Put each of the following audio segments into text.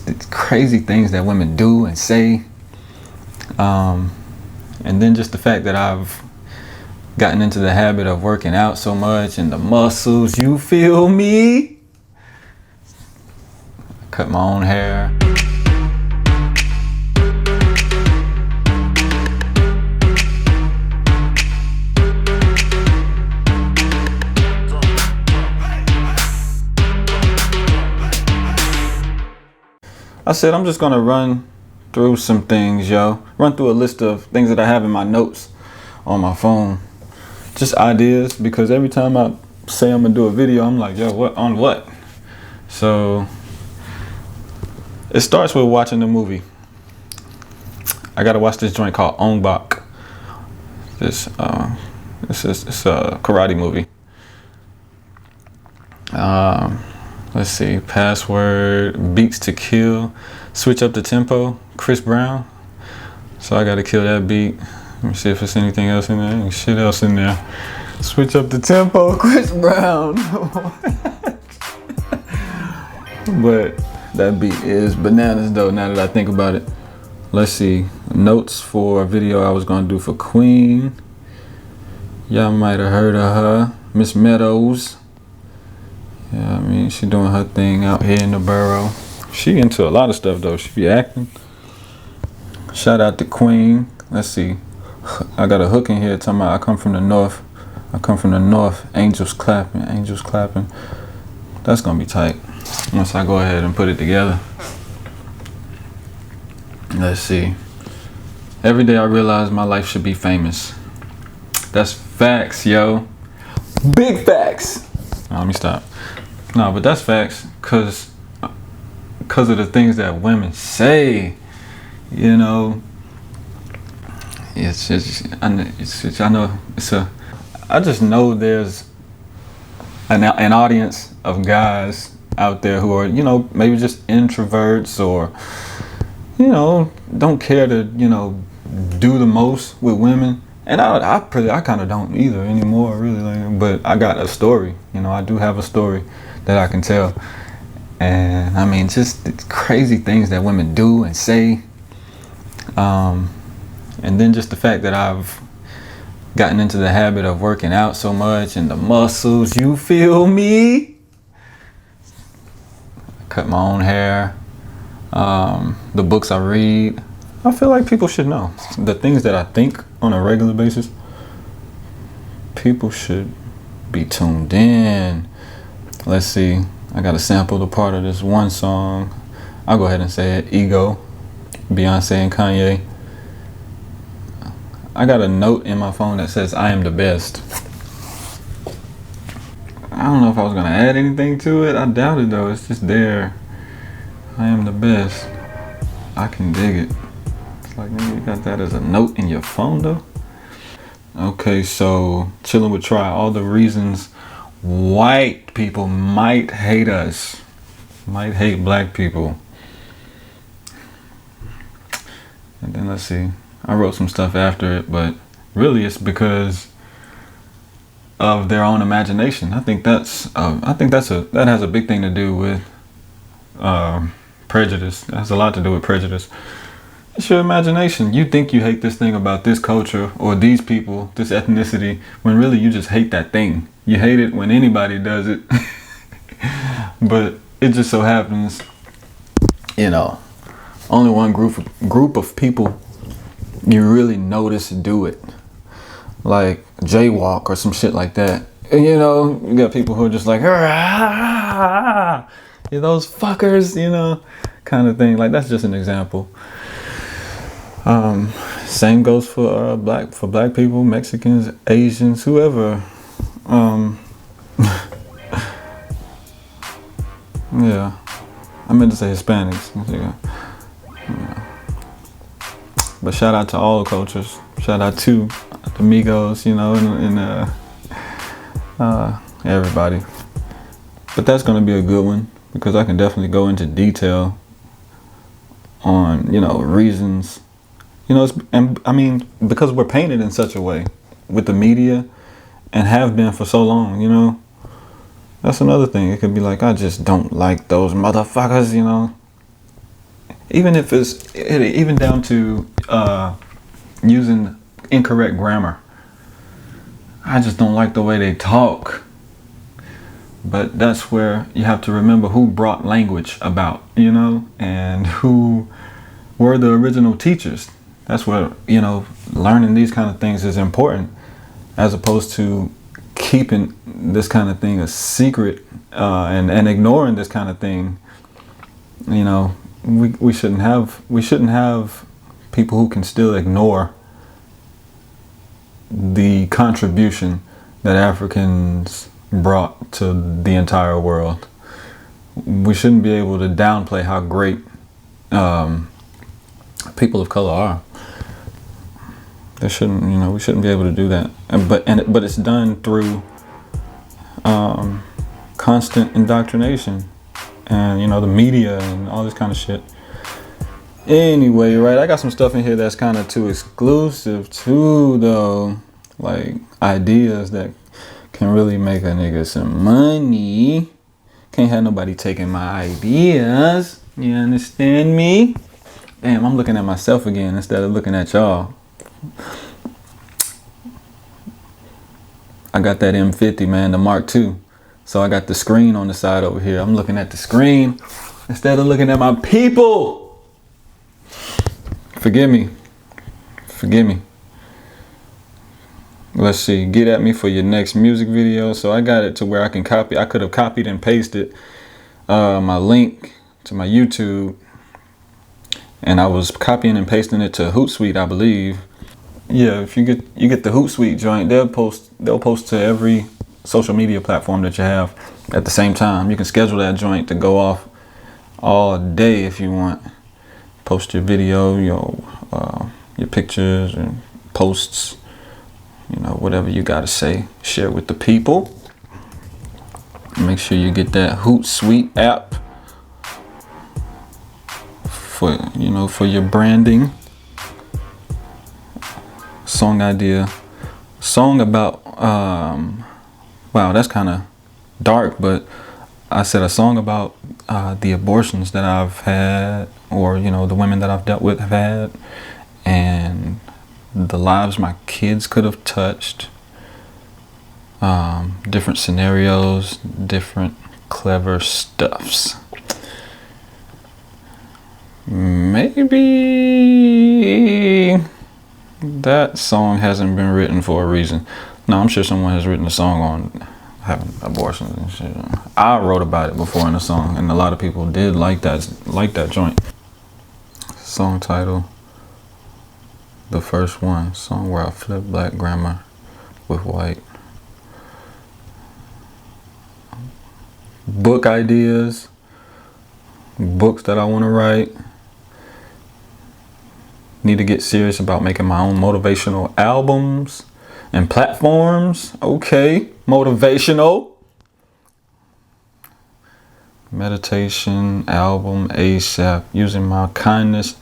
it's crazy things that women do and say. And then just the fact that I've gotten into the habit of working out so much and the muscles, you feel me? Cut my own hair. I said I'm just gonna run through some things, yo. Run through a list of things that I have in my notes on my phone. Just ideas, because every time I say I'm gonna do a video, I'm like, yo, what on what? So it starts with watching the movie. I gotta watch this joint called Ong Bak. It's a karate movie. Let's see, Password, Beats to Kill, Switch Up the Tempo, Chris Brown. So I gotta kill that beat. Let me see if there's anything else in there. Ain't shit else in there. Switch Up the Tempo, Chris Brown. But that beat is bananas though, now that I think about it. Let's see, notes for a video I was gonna do for Queen. Y'all might have heard of her, Miss Meadows. Yeah, I mean, she doing her thing out here in the borough. She into a lot of stuff though. She be acting. Shout out to Queen. Let's see. I got a hook in here talking about I come from the north. I come from the north. Angels clapping. Angels clapping. That's gonna be tight. Once I go ahead and put it together. Let's see. Every day I realize my life should be famous. That's facts, yo. Big facts. Let me stop. No, but that's facts, cause of the things that women say, you know. I just know there's an audience of guys out there who are, you know, maybe just introverts or, you know, don't care to, you know, do the most with women. And I kind of don't either anymore, really. Like, but I got a story, you know. I do have a story that I can tell, and I mean, just it's crazy things that women do and say. And then just the fact that I've gotten into the habit of working out so much and the muscles, you feel me? Cut my own hair. The books I read. I feel like people should know. The things that I think on a regular basis, people should be tuned in. Let's see, I got to sample the part of this one song. I'll go ahead and say it, Ego, Beyonce and Kanye. I got a note in my phone that says, I am the best. I don't know if I was going to add anything to it. I doubt it though, it's just there. I am the best. I can dig it. Like, you got that as a note in your phone though? Okay, so Chillin would try all the reasons white people might hate us, might hate black people. And then let's see, I wrote some stuff after it, but really it's because of their own imagination. I think that has a big thing to do with prejudice. It has a lot to do with prejudice. It's your imagination. You think you hate this thing about this culture or these people, this ethnicity, when really you just hate that thing. You hate it when anybody does it. But it just so happens, you know, only one group of people you really notice do it. Like jaywalk or some shit like that. And, you know, you got people who are just like, you those fuckers, you know, kind of thing. Like, that's just an example. Same goes for black people, Mexicans, Asians, whoever. Yeah, I meant to say Hispanics. Yeah. But shout out to all cultures. Shout out to the Migos, you know, and everybody. But that's gonna be a good one because I can definitely go into detail on, you know, reasons. You know, and I mean, because we're painted in such a way with the media and have been for so long, you know. That's another thing. It could be like, I just don't like those motherfuckers, you know. even if it's even down to using incorrect grammar. I just don't like the way they talk. But that's where you have to remember who brought language about, you know, and who were the original teachers. That's where, you know, learning these kind of things is important, as opposed to keeping this kind of thing a secret and ignoring this kind of thing. You know, we shouldn't have people who can still ignore the contribution that Africans brought to the entire world. We shouldn't be able to downplay how great people of color are. They shouldn't, you know, we shouldn't be able to do that. But it's done through constant indoctrination and, you know, the media and all this kind of shit. Anyway, right, I got some stuff in here that's kind of too exclusive too, though. Like ideas that can really make a nigga some money. Can't have nobody taking my ideas. You understand me? Damn, I'm looking at myself again instead of looking at y'all. I got that M50, man, the Mark II. So I got the screen on the side over here. I'm looking at the screen instead of looking at my people. Forgive me. Forgive me. Let's see, get at me for your next music video. So I got it to where I can copy. I could have copied and pasted my link to my YouTube, and I was copying and pasting it to Hootsuite, I believe. Yeah, if you get the Hootsuite joint, they'll post to every social media platform that you have at the same time. You can schedule that joint to go off all day if you want. Post your video, your pictures and posts. You know, whatever you gotta say, share with the people. Make sure you get that Hootsuite app for, you know, for your branding. Song idea, song about wow, that's kind of dark, but I said a song about the abortions that I've had, or, you know, the women that I've dealt with have had, and the lives my kids could have touched. Different scenarios, different clever stuffs. Maybe that song hasn't been written for a reason. No, I'm sure someone has written a song on having abortions and shit. I wrote about it before in a song, and a lot of people did like that joint. Song title, the first one, song where I flip black grammar with white. Book ideas, books that I want to write. Need to get serious about making my own motivational albums and platforms. Okay, motivational. Meditation album ASAP, using my kindness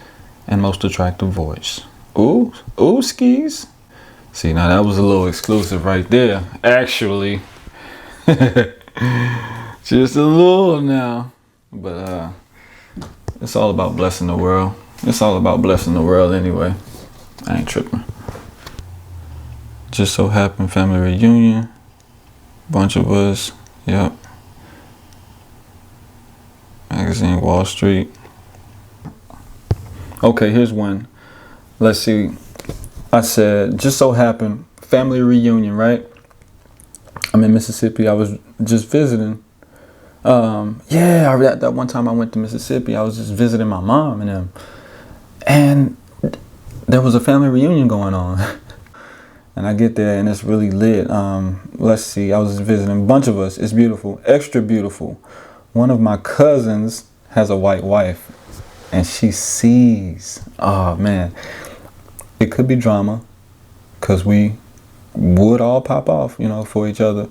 and most attractive voice. Ooh, skis. See, now that was a little exclusive right there, actually. Just a little now. But it's all about blessing the world. It's all about blessing the world anyway. I ain't tripping. Just so happened family reunion. Bunch of us. Yep. Magazine Wall Street. Okay, here's one. Let's see. I said, just so happened family reunion, right? I'm in Mississippi. I was just visiting. That one time I went to Mississippi, I was just visiting my mom and them. And there was a family reunion going on. And I get there and it's really lit. Let's see, I was visiting a bunch of us. It's beautiful, extra beautiful. One of my cousins has a white wife and she sees, oh man, it could be drama because we would all pop off, you know, for each other.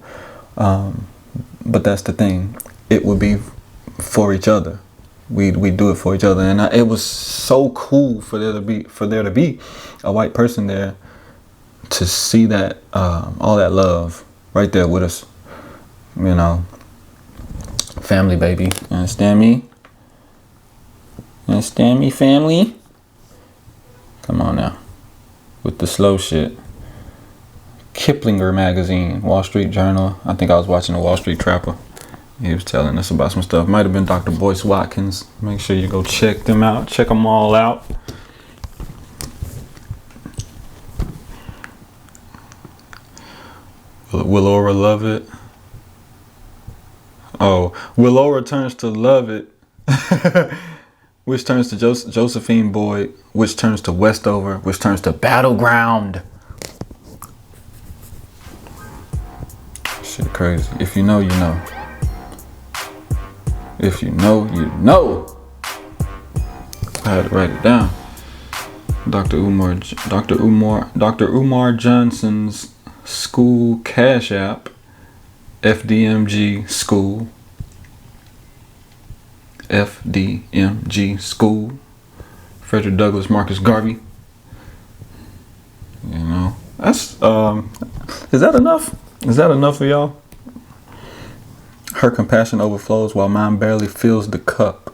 But that's the thing. It would be for each other. We do it for each other, and it was so cool for there to be a white person there to see that all that love right there with us. You know, family, baby. You understand me? You Understand me, family? Come on now. With the slow shit. Kiplinger magazine, Wall Street Journal. I think I was watching the Wall Street Trapper. He was telling us about some stuff. Might have been Dr. Boyce Watkins. Make sure you go check them out. Check them all out. Will Aura love it? Oh, Will Aura turns to love it. Which turns to Josephine Boyd. Which turns to Westover. Which turns to Battleground. Shit crazy. If you know, you know. If you know, you know. I had to write it down. Dr. Umar Johnson's school cash app. FDMG school. FDMG school. Frederick Douglass Marcus Garvey. You know, that's is that enough? Is that enough for y'all? Her compassion overflows while mine barely fills the cup.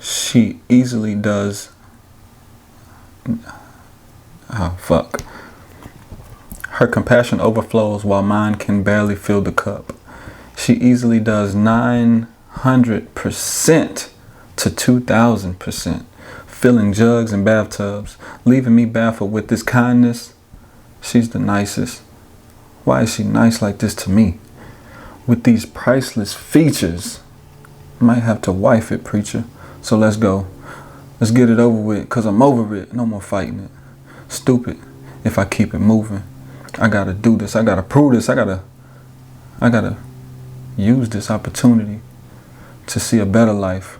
She easily does. Oh, fuck. Her compassion overflows while mine can barely fill the cup. She easily does 900% to 2,000%. Filling jugs and bathtubs, leaving me baffled with this kindness. She's the nicest. Why is she nice like this to me? With these priceless features. Might have to wife it, preacher. So let's go. Let's get it over with, cause I'm over it. No more fighting it. Stupid if I keep it moving. I gotta do this. I gotta prove this. I gotta use this opportunity to see a better life.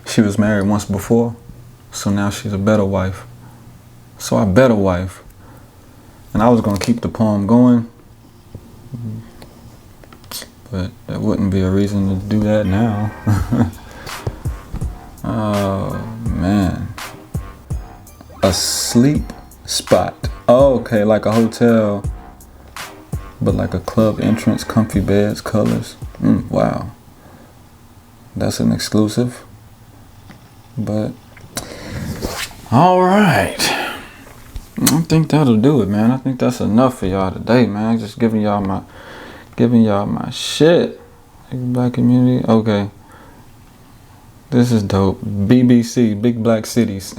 She was married once before, so now she's a better wife. So I better wife. And I was gonna keep the poem going, but that wouldn't be a reason to do that now. Oh man. A sleep spot. Oh, okay, like a hotel, but like a club entrance, comfy beds, colors. Wow. That's an exclusive. But all right, I think that'll do it, man. I think that's enough for y'all today, man. Just giving y'all my shit. Black community. Okay, this is dope. BBC, Big Black Cities.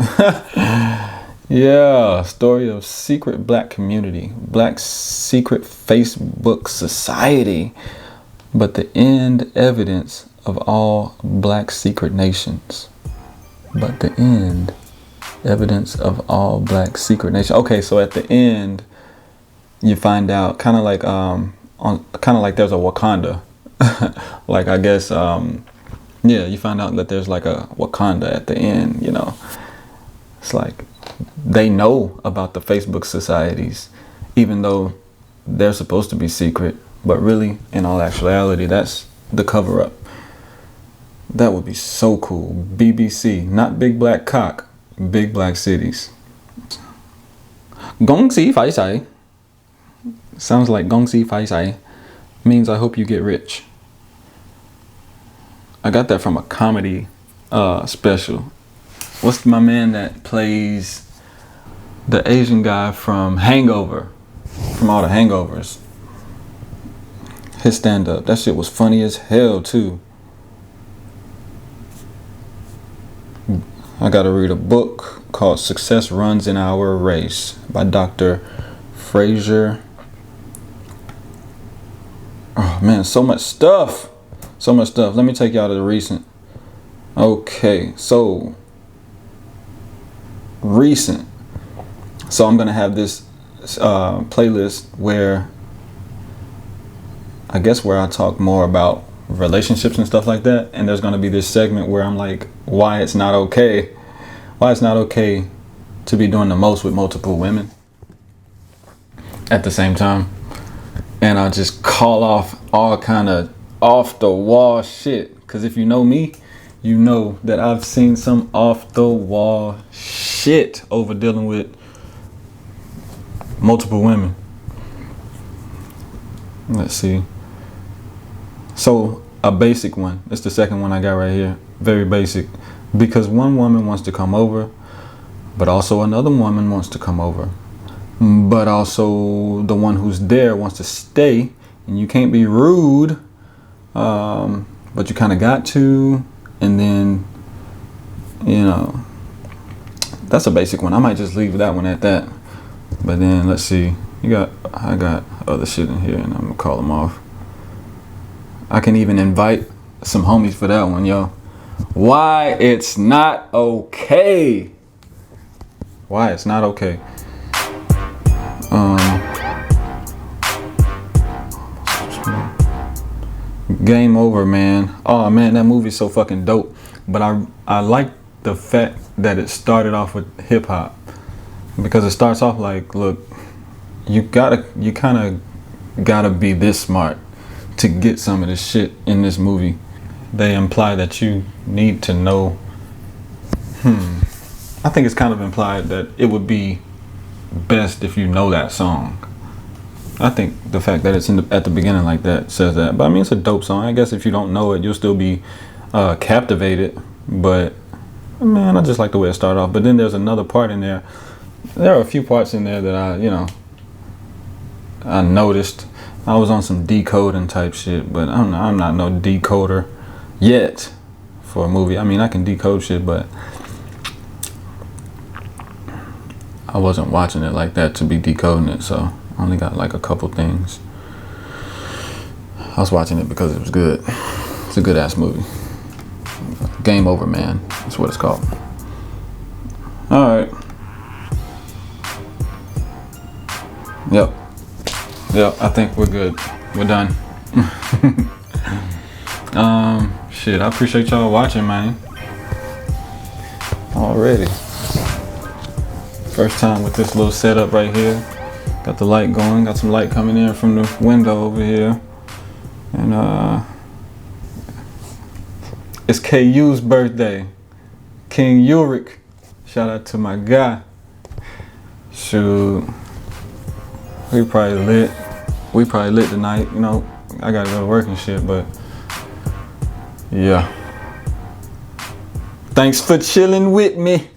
Yeah, story of secret black community, black secret Facebook society, but the end evidence of all black secret nations. But the end evidence of all black secret nations. Okay, so at the end, you find out kind of like there's a Wakanda. Like I guess yeah, you find out that there's like a Wakanda at the end. You know, it's like they know about the Facebook societies, even though they're supposed to be secret. But really, in all actuality, that's the cover up. That would be so cool. BBC, not Big Black Cock, Big Black Cities. Gong Si Fai Sai. Sounds like Gong Si Fai Sai. Means I hope you get rich. I got that from a comedy special. What's my man that plays the Asian guy from Hangover? From all the Hangovers. His stand-up. That shit was funny as hell too. I gotta read a book called Success Runs in Our Race by Dr. Fraser. Oh man, so much stuff. So much stuff. Let me take y'all to the recent. Okay, so recent. So I'm gonna have this playlist where I talk more about relationships and stuff like that, and there's going to be this segment where I'm like, why it's not okay to be doing the most with multiple women at the same time. And I just call off all kind of off the wall shit, because if you know me, you know that I've seen some off the wall shit over dealing with multiple women. Let's see. So a basic one. It's the second one I got right here. Very basic. Because one woman wants to come over, but also another woman wants to come over. But also the one who's there wants to stay, and you can't be rude, but you kind of got to. And then, you know, that's a basic one. I might just leave that one at that. But then let's see. I got other shit in here, and I'm gonna call them off. I can even invite some homies for that one, yo. Why it's not okay. Why it's not okay. Game Over, man. Oh man, that movie's so fucking dope. But I like the fact that it started off with hip hop, because it starts off like, look, you kind of gotta be this smart to get some of this shit in this movie. They imply that you need to know. I think it's kind of implied that it would be best if you know that song. I think the fact that it's at the beginning like that says that. But I mean, it's a dope song. I guess if you don't know it, you'll still be captivated. But man, I just like the way it started off. But then there's another part in there. There are a few parts in there that I noticed. I was on some decoding type shit, but I'm not no decoder yet for a movie. I mean, I can decode shit, but I wasn't watching it like that to be decoding it, so I only got like a couple things. I was watching it because it was good. It's a good ass movie. Game Over, man. That's what it's called. All right. Yep, I think we're good. We're done. Shit, I appreciate y'all watching, man. Already. First time with this little setup right here. Got the light going, got some light coming in from the window over here. And it's KU's birthday. King Ulrich. Shout out to my guy. Shoot. We probably lit tonight, you know. I gotta go to work and shit, but yeah. Thanks for chilling with me.